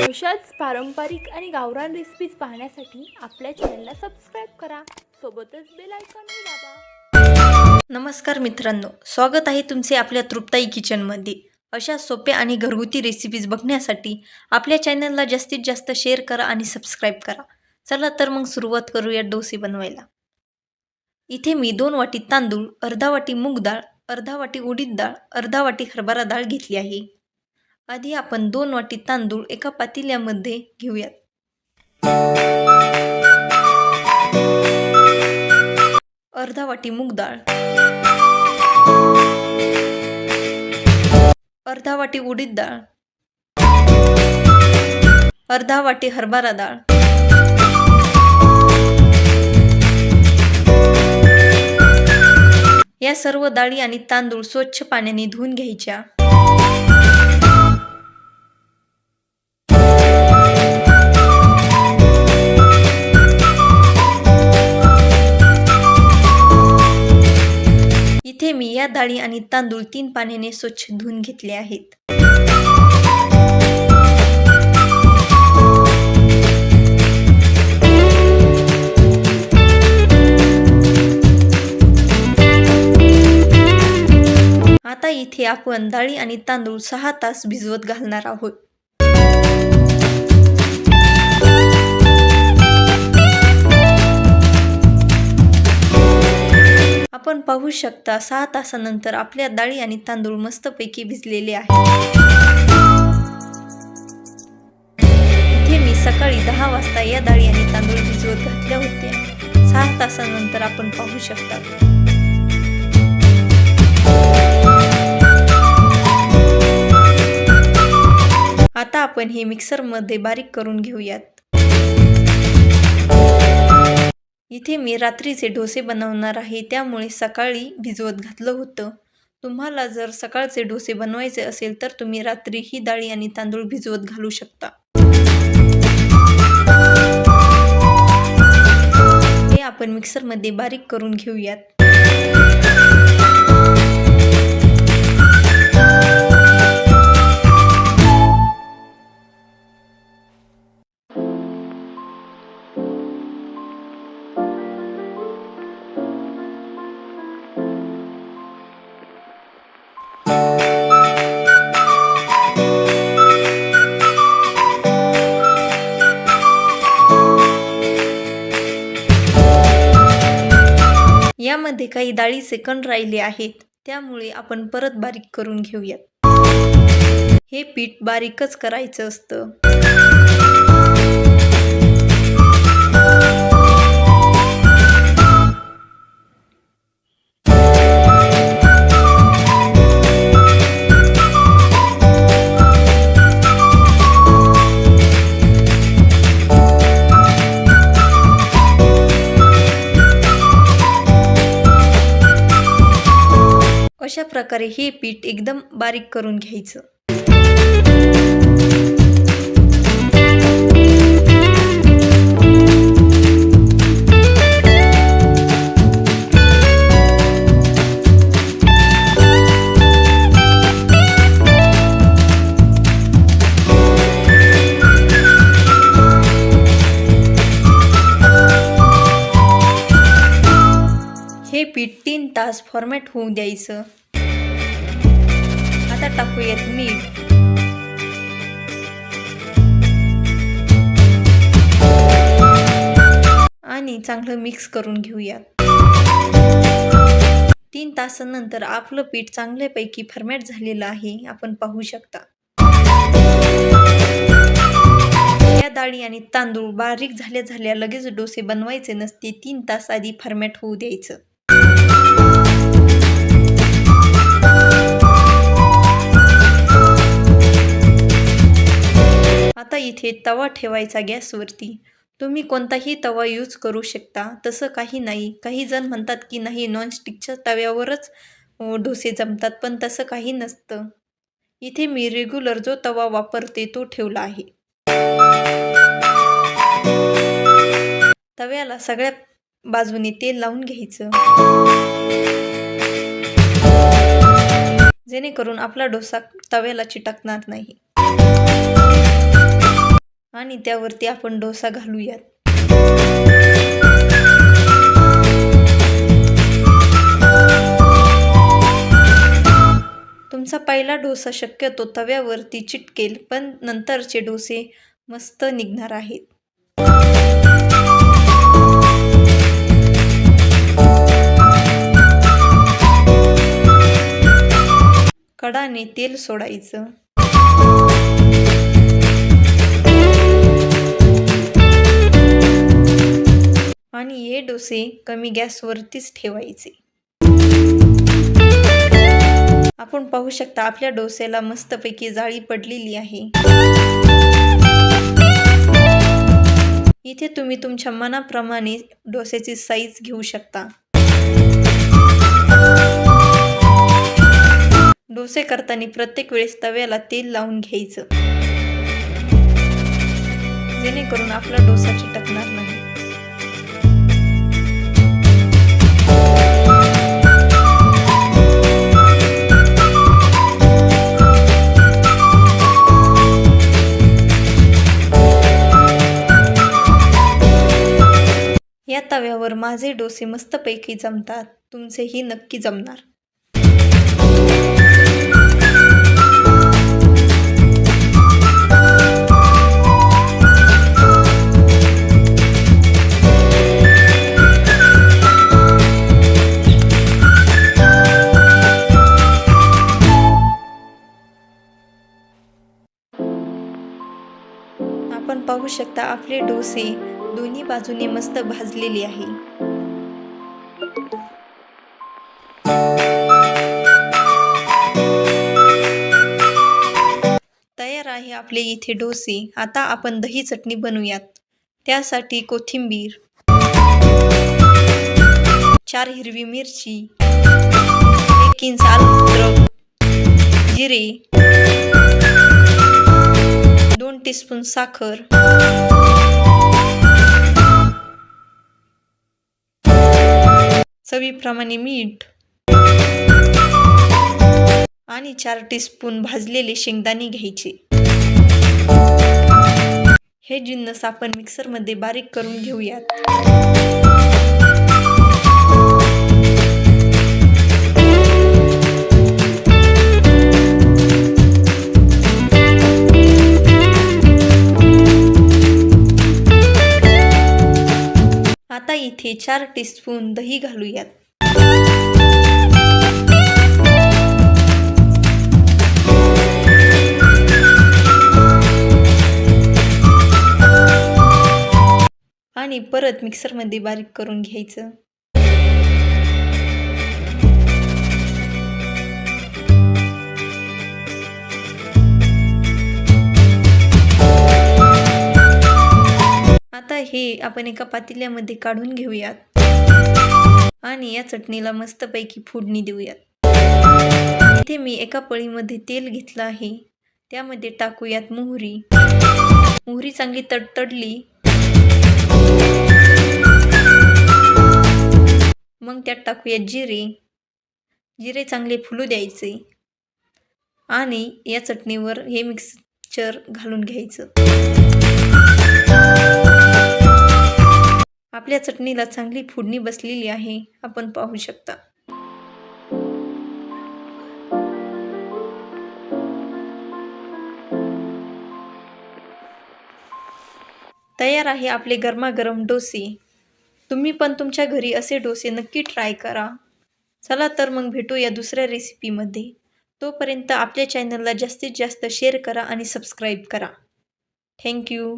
अशाच पारंपरिक आणि गावरान रेसिपीज पाहण्यासाठी आपल्या चॅनलला सबस्क्राईब करा, सोबतच बेल आयकॉनही दाबा। नमस्कार मित्रांनो, स्वागत आहे तुमचे आपल्या तृप्ताई किचनमध्ये। अशा सोप्या आणि घरगुती रेसिपीज बघण्यासाठी आपल्या चॅनलला जास्तीत जास्त शेअर करा आणि सबस्क्राईब करा। चला तर मग सुरुवात करूया डोसे बनवायला। इथे मी 2 वाटी तांदूळ, अर्धा वाटी मूग डाळ, अर्धा वाटी उडीद डाळ, अर्धा वाटी हरभरा डाळ घेतली आहे। आधी आपण 2 वाटी तांदूळ एका पातेल्यामध्ये घेऊयात। अर्धा वाटी मूग डाळ, अर्धा वाटी उडीद डाळ, अर्धा वाटी हरभरा डाळ, या सर्व डाळी आणि तांदूळ स्वच्छ पाण्याने धुवून घ्यायच्या। इथे मी या डाळी आणि तांदूळ 3 पाण्याने स्वच्छ धुवून घेतले आहेत। आता इथे आपण डाळी आणि तांदूळ 6 तास भिजवत घालणार आहोत। आपण पाहू शकता 6 तासानंतर आपल्या डाळी आणि तांदूळ मस्तपैकी भिजलेले आहेत। इथे मी सकाळी 10 वाजता या डाळी आणि तांदूळ भिजवत घातल्या होत्या। 6 तासानंतर आपण पाहू शकता। आता आपण हे मिक्सर मध्ये बारीक करून घेऊयात। इथे मी रात्रीचे डोसे बनवणार आहे, त्यामुळे सकाळी भिजवत घातलं होतं। तुम्हाला जर सकाळचे डोसे बनवायचे असेल तर तुम्ही रात्री ही डाळी आणि तांदूळ भिजवत घालू शकता। हे आपण मिक्सर मध्ये बारीक करून घेऊयात। यामध्ये काही डाळीचे कण राहिले आहेत, त्यामुळे आपण परत बारीक करून घेऊयात। हे पीठ बारीकच करायचं असतं। अशा प्रकारे हे पीठ एकदम बारीक करून घ्यायचं। हे पीठ 3 तास फॉर्मॅट होऊ द्यायचं। आता टाकूयात मीठ, आणि चांगलं मिक्स करून घेऊयात। 3 तासानंतर आपलं पीठ चांगल्यापैकी फॉर्मॅट झालेलं आहे, आपण पाहू शकता। या डाळी आणि तांदूळ बारीक झाल्या लगेच डोसे बनवायचे नसते, 3 तास आधी फॉर्मॅट होऊ द्यायचं। आता इथे तवा ठेवायचा गॅसवरती। तुम्ही कोणताही तवा यूज करू शकता, तसं काही नाही। काही जण म्हणतात की नाही, नॉनस्टिकच्या तव्यावरच डोसे जमतात, पण तसं काही नसतं। इथे मी रेग्युलर जो तवा वापरते तो ठेवला आहे। तव्याला सगळ्या बाजूने तेल लावून घ्यायचं। जेणेकरून आपला डोसा तव्याला चिटकणार नाही. आणि त्यावरती आपण डोसा घालूयात. तुमचा पहिला डोसा शक्यतो तव्यावरती चिटकेल, पण नंतरचे डोसे मस्त निघणार आहेत. कडाने तेल सोडायचं. आणि हे डोसे कमी गॅसवरतीच ठेवायचे. आपण पाहू शकता आपल्या डोस्याला मस्तपैकी जाळी पडलेली आहे. इथे तुम्ही तुमच्या मनाप्रमाणे डोस्याची साईज घेऊ शकता. डोसे करताना प्रत्येक वेळेस तव्याला तेल लावून घ्यायचं, जेणेकरून आपला डोसा चिटकणार नाही. या तव्यावर माझे डोसे मस्तपैकी जमतात. तुमचेही नक्की जमणार. आपण पाहू शकता आपले डोसे दोन्ही बाजूने मस्त भाजलेले आहे. तयार आहे आपले इथे डोसे. आता आपण दही चटणी बनवूयात. त्यासाठी कोथिंबीर, 4 हिरवी मिरची, 1 इंच अद्रक, जिरे, 2 टीस्पून साखर, चवीप्रमाणे मीठ आणि 4 टीस्पून भाजलेले शेंगदाणे घ्यायचे. हे जिन्नस आपण मिक्सरमध्ये बारीक करून घेऊयात. आता इथे 4 टीस्पून दही घालूयात. आणि परत मिक्सरमध्ये बारीक करून घ्यायचं. आता हे आपण एका पातेल्यामध्ये काढून घेऊयात आणि या चटणीला मस्तपैकी फोडणी देऊयात. इथे मी एका पळीमध्ये तेल घेतलं आहे. त्यामध्ये टाकूयात मोहरी. मोहरी चांगली तडतडली मग त्यात टाकूयात जिरे. जिरे चांगले फुलू द्यायचे आणि या चटणीवर हे मिक्सचर घालून घ्यायचं. आपल्या चटणीला चांगली फोडणी बसलेली आहे, आपण पाहू शकता. तयार आहे आपले गरमागरम डोसे. तुम्ही पण तुमच्या घरी असे डोसे नक्की ट्राय करा. चला तर मग भेटूया दुसऱ्या रेसिपीमध्ये. तोपर्यंत आपल्या चॅनलला जास्तीत जास्त शेअर करा आणि सबस्क्राईब करा. थँक्यू.